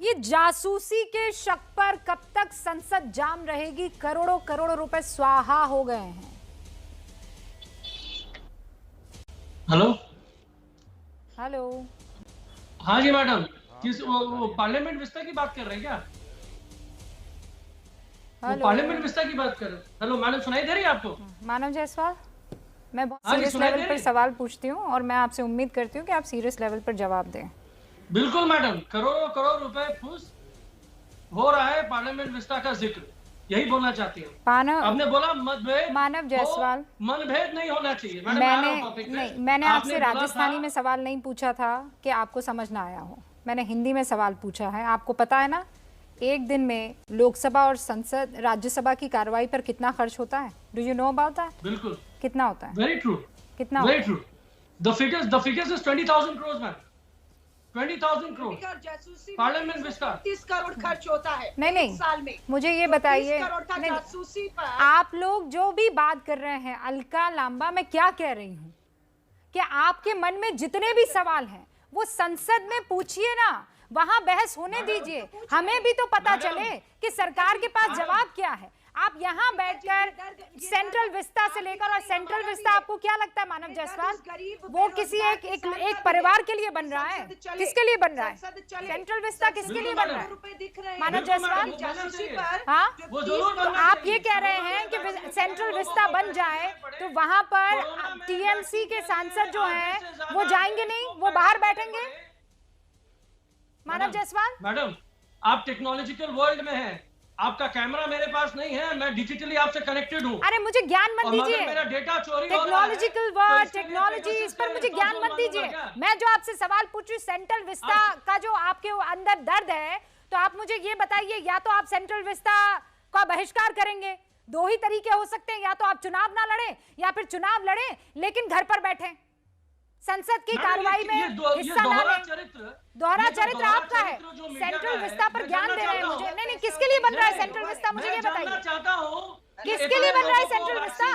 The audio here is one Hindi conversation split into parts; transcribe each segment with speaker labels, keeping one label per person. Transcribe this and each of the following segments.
Speaker 1: ये जासूसी के शक पर कब तक संसद जाम रहेगी? करोड़ों करोड़ों रुपए स्वाहा हो गए हैं।
Speaker 2: Hello
Speaker 1: hello.
Speaker 2: हाँ जी मैडम, किस वो पार्लियामेंट विस्ता की बात कर रहे हैं क्या? वो पार्लियामेंट विस्ता की बात कर रहे हैं। हेलो मैडम, सुनाई दे रही है आपको?
Speaker 1: मानव जायसवाल, मैं बहुत
Speaker 2: हाँ जी,
Speaker 1: सीरियस
Speaker 2: सुनाई
Speaker 1: लेवल
Speaker 2: दे
Speaker 1: पर
Speaker 2: रही?
Speaker 1: सवाल पूछती हूँ और मैं आपसे उम्मीद करती हूँ कि आप सीरियस लेवल पर जवाब दें।
Speaker 2: बिल्कुल मैडम, करोड़ों करोड़ रुपए फूस हो रहा है पार्लियामेंट विस्ता का जिक्र, यही बोलना चाहती हूँ। आपने बोला मतभेद,
Speaker 1: मानव जायसवाल,
Speaker 2: मनभेद नहीं होना चाहिए। मैडम आ रहा हूं टॉपिक पे।
Speaker 1: मैंने आपसे
Speaker 2: बोला
Speaker 1: राजस्थानी
Speaker 2: था,
Speaker 1: में सवाल नहीं पूछा था कि आपको समझ ना आया हो। मैंने हिंदी में सवाल पूछा है। आपको पता है ना, एक दिन में लोकसभा और संसद राज्यसभा की कार्रवाई पर कितना खर्च होता है? Do you know about that?
Speaker 2: बिल्कुल।
Speaker 1: कितना होता है?
Speaker 2: Very true.
Speaker 1: कितना
Speaker 2: वेरी
Speaker 1: होता
Speaker 2: true. The figures is 20,000 crore ma'am. 20,000 crore parliament vista
Speaker 3: 30 crore खर्च होता है।
Speaker 1: नहीं
Speaker 3: साल में।
Speaker 1: मुझे ये बताइए,
Speaker 3: जासूसी पर
Speaker 1: आप लोग जो भी बात कर रहे हैं अलका लांबा, मैं क्या कह रही हूँ कि आपके मन में जितने भी सवाल हैं वो संसद में पूछिए ना, वहां बहस होने दीजिए। हमें भी तो पता चले कि सरकार के पास जवाब क्या है। आप यहाँ बैठकर सेंट्रल विस्ता से लेकर, और सेंट्रल विस्ता आपको क्या लगता है मानव जायसवाल, वो किसी एक परिवार के लिए बन रहा है? किसके लिए बन रहा है सेंट्रल विस्ता? किसके लिए बन रहा है मानव जायसवाल? हाँ, तो आप ये कह रहे हैं कि सेंट्रल विस्ता बन जाए तो वहां पर टीएमसी के सांसद जो हैं वो जाएंगे नहीं, वो बाहर बैठेंगे? मानव जायसवाल,
Speaker 2: मैडम आप टेक्नोलॉजिकल वर्ल्ड में हैं, आपका कैमरा मेरे पास नहीं है, मैं डिजिटली आपसे कनेक्टेड हूँ।
Speaker 1: अरे मुझे ज्ञान मत दीजिए।
Speaker 2: मेरा डेटा चोरी
Speaker 1: टेक्नोलॉजिकल वर्ड, टेक्नोलॉजी, इस पर मुझे ज्ञान मत दीजिए। मैं जो आपसे सवाल पूछ रही हूँ, सेंट्रल विस्ता का जो आपके अंदर दर्द है, तो आप मुझे ये बताइए, या तो आप सेंट्रल विस्ता का बहिष्कार करेंगे, दो ही तरीके हो सकते हैं, या तो आप चुनाव ना लड़े या फिर चुनाव लड़े लेकिन घर पर बैठे, संसद की कार्रवाई में हिस्सा ना लें। दोहरा चरित्र आपका है। सेंट्रल विस्ता पर ज्ञान दे रहे हैं मुझे। नहीं, किसके लिए बन रहा है सेंट्रल विस्ता, मुझे ये बताइए। किसके लिए बन रहा है सेंट्रल विस्ता?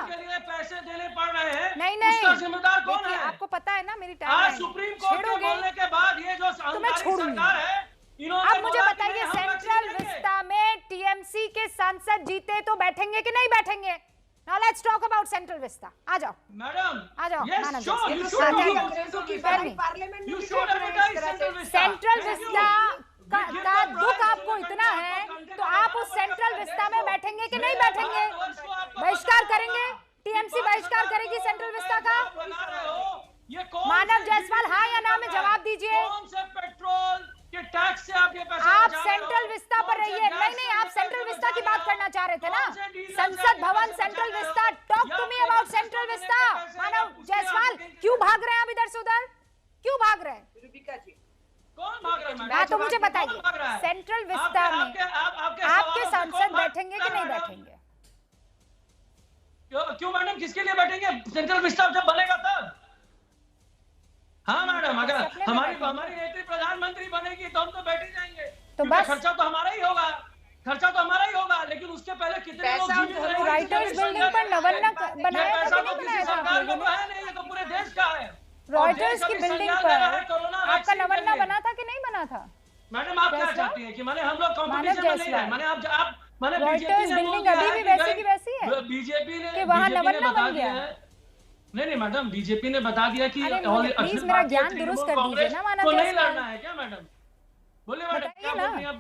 Speaker 2: पैसे देने पड़ रहे हैं,
Speaker 1: नहीं
Speaker 2: उसका जिम्मेदार कौन है?
Speaker 1: आपको पता है ना, मेरी
Speaker 2: आज सुप्रीम कोर्ट के बोलने के बाद ये जो सरकार है,
Speaker 1: अब मुझे बताइए, सेंट्रल विस्ता में टीएमसी के सांसद जीते तो बैठेंगे कि नहीं बैठेंगे? Now let's talk about Central Vista. आ जाओ
Speaker 2: मैडम,
Speaker 1: आ जाओ।
Speaker 2: yes, sure, you should advertise
Speaker 1: central vista का दुख आपको इतना है तो आप उस सेंट्रल विस्ता में बैठेंगे कि नहीं बैठेंगे? बहिष्कार करेंगे? टीएमसी बहिष्कार करेगी सेंट्रल विस्ता का? मानव जायसवाल, हाँ या ना में जवाब दीजिए।
Speaker 2: कौन से पेट्रोल के टैक्स से आप ये पैसे
Speaker 1: आप सेंट्रल विस्ता पर रहिए। नहीं, आप सेंट्रल विस्ता की बात करना चाह रहे थे ना? Sansad Bhavan, Central Vista. Talk to me about Central Vista. Manav Jaiswal, क्यों भाग रहे हैं आप इधर से उधर? क्यों भाग रहे हैं?
Speaker 2: कौन भाग रहा है?
Speaker 1: मैं तो मुझे बताइए, सेंट्रल विस्ता में आपके सांसद बैठेंगे कि नहीं बैठेंगे?
Speaker 2: क्यों मैडम, किसके लिए बैठेंगे? सेंट्रल विस्ता जब बनेगा तब। हाँ मैडम, अगर हमारी नेत्री प्रधानमंत्री बनेगी तो हम तो बैठ ही जाएंगे। तो बस खर्चा तो हमारा ही होगा, लेकिन उसके पहले कितने लोग जीवित रहे?
Speaker 1: रॉयटर्स बिल्डिंग पर नवन्ना बनाया था कि नहीं बनाया था?
Speaker 2: सरकार का तो है नहीं, ये तो पूरे देश का है।
Speaker 1: रॉयटर्स की बिल्डिंग पर आपका नवन्ना बना था कि नहीं बना था?
Speaker 2: मैडम आप क्या चाहती हैं कि माने हम लोग कंपटीशन में नहीं है? माने
Speaker 1: रॉयटर्स बिल्डिंग अभी भी वैसी की वैसी है?
Speaker 2: बीजेपी ने
Speaker 1: कि वहां नवन्ना बन गया है?
Speaker 2: नहीं मैडम, बीजेपी ने बता दिया कि
Speaker 1: प्लीज मेरा ज्ञान दुरुस्त कर दीजिए ना मानव
Speaker 2: जायसवाल। नहीं लड़ना है क्या मैडम? बोलिए मैडम, क्या बोल रही हैं आप?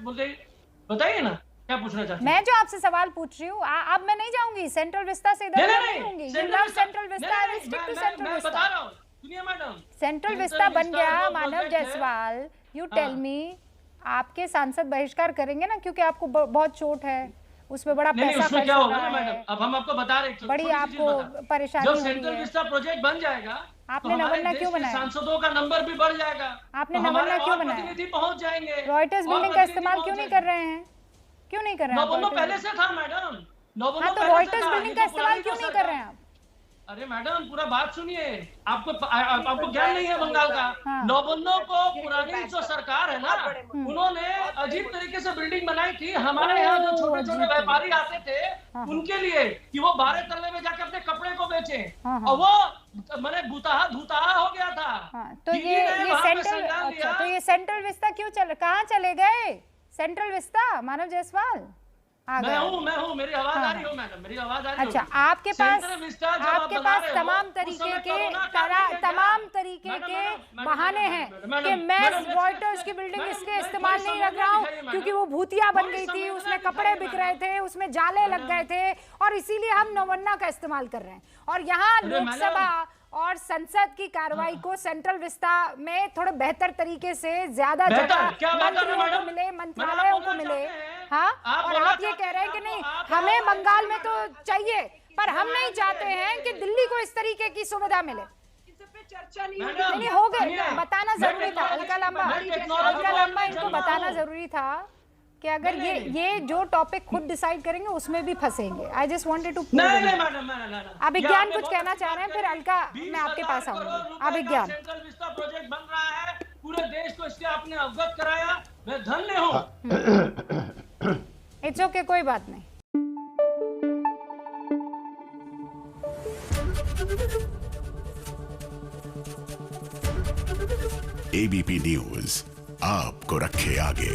Speaker 2: बताइए ना, क्या पूछना चाहती हैं?
Speaker 1: मैं जो आपसे सवाल पूछ रही हूँ, अब मैं नहीं जाऊंगी सेंट्रल विस्ता से इधर नहीं होंगी। Central Vista, I will stick to Central Vista.
Speaker 2: बता रहा हूं, सुनिए मैडम,
Speaker 1: सेंट्रल विस्ता बन गया। Manav Jaiswal, you tell me, आपके सांसद बहिष्कार करेंगे ना, क्योंकि आपको बहुत चोट है, उसमें बड़ा पैसा खर्च
Speaker 2: क्या
Speaker 1: हो
Speaker 2: होगा
Speaker 1: रहा
Speaker 2: ना मैडम?
Speaker 1: है,
Speaker 2: अब हम आपको बता रहे हैं,
Speaker 1: बड़ी आपको परेशानी हो रही है।
Speaker 2: जब सेंट्रल विस्ता प्रोजेक्ट बन जाएगा,
Speaker 1: आपने नवन्ना क्यों बनाया?
Speaker 2: सांसदों का नंबर भी बढ़ जाएगा।
Speaker 1: आपने नवन्ना क्यों बनाया?
Speaker 2: प्रतिनिधि पहुंच जाएंगे।
Speaker 1: रॉयटर्स बिल्डिंग का इस्तेमाल क्यों नहीं कर रहे हैं? क्यों नहीं कर रहे हैं?
Speaker 2: नवन्ना पहले से था मैडम।
Speaker 1: हाँ, तो रॉयटर्स बिल्डिंग का इस्तेमाल क्यों नहीं कर रहे हैं आप?
Speaker 2: अरे मैडम, पूरा बात सुनिए, आपको ज्ञान नहीं है बंगाल का।
Speaker 1: हाँ।
Speaker 2: नौबन्नों को पुरानी जो सरकार है ना, उन्होंने अजीब तरीके से बिल्डिंग बनाई थी हमारे यहाँ जो छोटे छोटे व्यापारी आते थे उनके लिए, कि वो 12 तल्ले में जाके अपने कपड़े को बेचे, और वो मैंने भूताहा हो गया था।
Speaker 1: तो ये सेंट्रल विस्ता क्यों कहाँ चले गए? सेंट्रल विस्ता, मानव जायसवाल आ गए।
Speaker 2: मैं हूँ, मेरी आवाज आ रही हो मैडम, मेरी आवाज आ रही
Speaker 1: अच्छा,
Speaker 2: होगी।
Speaker 1: आपके पास
Speaker 2: सेंट्रल विस्टा जब आप बना रहे हो,
Speaker 1: तमाम
Speaker 2: उस
Speaker 1: तरीके
Speaker 2: समय
Speaker 1: के
Speaker 2: कोरोना काल में क्या?
Speaker 1: तमाम तरीके
Speaker 2: मैडम,
Speaker 1: के
Speaker 2: मैडम,
Speaker 1: बहाने
Speaker 2: मैडम,
Speaker 1: हैं
Speaker 2: मैडम,
Speaker 1: कि
Speaker 2: मैडम,
Speaker 1: मैं
Speaker 2: मैडम,
Speaker 1: वॉल्टर्स की बिल्डिंग
Speaker 2: मैडम,
Speaker 1: इसलिए
Speaker 2: मैडम,
Speaker 1: इस्तेमाल
Speaker 2: कोई
Speaker 1: नहीं लग रहा
Speaker 2: संवेदना
Speaker 1: हूँ
Speaker 2: दिखाइए, मैडम।
Speaker 1: क्योंकि वो भूतिया बन
Speaker 2: कोई
Speaker 1: गई थी,
Speaker 2: संवेदना
Speaker 1: उसमें
Speaker 2: दिखाइए,
Speaker 1: कपड़े बिक रहे
Speaker 2: मैडम।
Speaker 1: थे, उसमें जाले लग गए थे और इसीलिए हम नवन्ना का इस्तेमाल कर रहे हैं। और यहाँ
Speaker 2: अरे
Speaker 1: लोकसभा और संसद की कार्रवाई को सेंट्रल विस्ता में थोड़े बेहतर तरीके से ज्यादा
Speaker 2: बेहतर?
Speaker 1: जगह
Speaker 2: क्या बेहतर है,
Speaker 1: मंत्रियों को
Speaker 2: मैडम?
Speaker 1: मिले,
Speaker 2: मैडम,
Speaker 1: मंत्रालयों
Speaker 2: आप
Speaker 1: को
Speaker 2: बोलना
Speaker 1: मिले।
Speaker 2: चाहते हैं?
Speaker 1: हाँ,
Speaker 2: आप
Speaker 1: और
Speaker 2: बोलना
Speaker 1: आप ये
Speaker 2: चाहते
Speaker 1: कह रहे हैं
Speaker 2: हैं,
Speaker 1: कि नहीं
Speaker 2: आप
Speaker 1: हमें
Speaker 2: आप
Speaker 1: बंगाल में तो
Speaker 2: मैडम,
Speaker 1: चाहिए, पर हम नहीं चाहते हैं कि दिल्ली को इस तरीके की सुविधा मिले।
Speaker 3: इस पे चर्चा नहीं
Speaker 2: मैडम,
Speaker 3: होगी।
Speaker 1: नहीं हो गए,
Speaker 2: सुनिए,
Speaker 1: बताना
Speaker 2: मैं
Speaker 1: जरूरी था। अलका लांबा
Speaker 2: टेक्नोलॉजी
Speaker 1: इनको बताना जरूरी था कि अगर ये जो टॉपिक खुद डिसाइड करेंगे उसमें भी फंसेंगे। आई जस्ट वांटेड टू
Speaker 2: नहीं मैडम,
Speaker 1: आप विज्ञान कुछ कहना चाह रहे हैं, फिर अलका मैं आपके पास आऊंगी। आप विज्ञान
Speaker 2: सेंट्रल विस्टा प्रोजेक्ट बन रहा है, पूरे देश को इसके आपने अवगत कराया, मैं धन्य हूँ।
Speaker 1: इट्स ओके, कोई बात नहीं।
Speaker 4: एबीपी न्यूज आपको रखे आगे।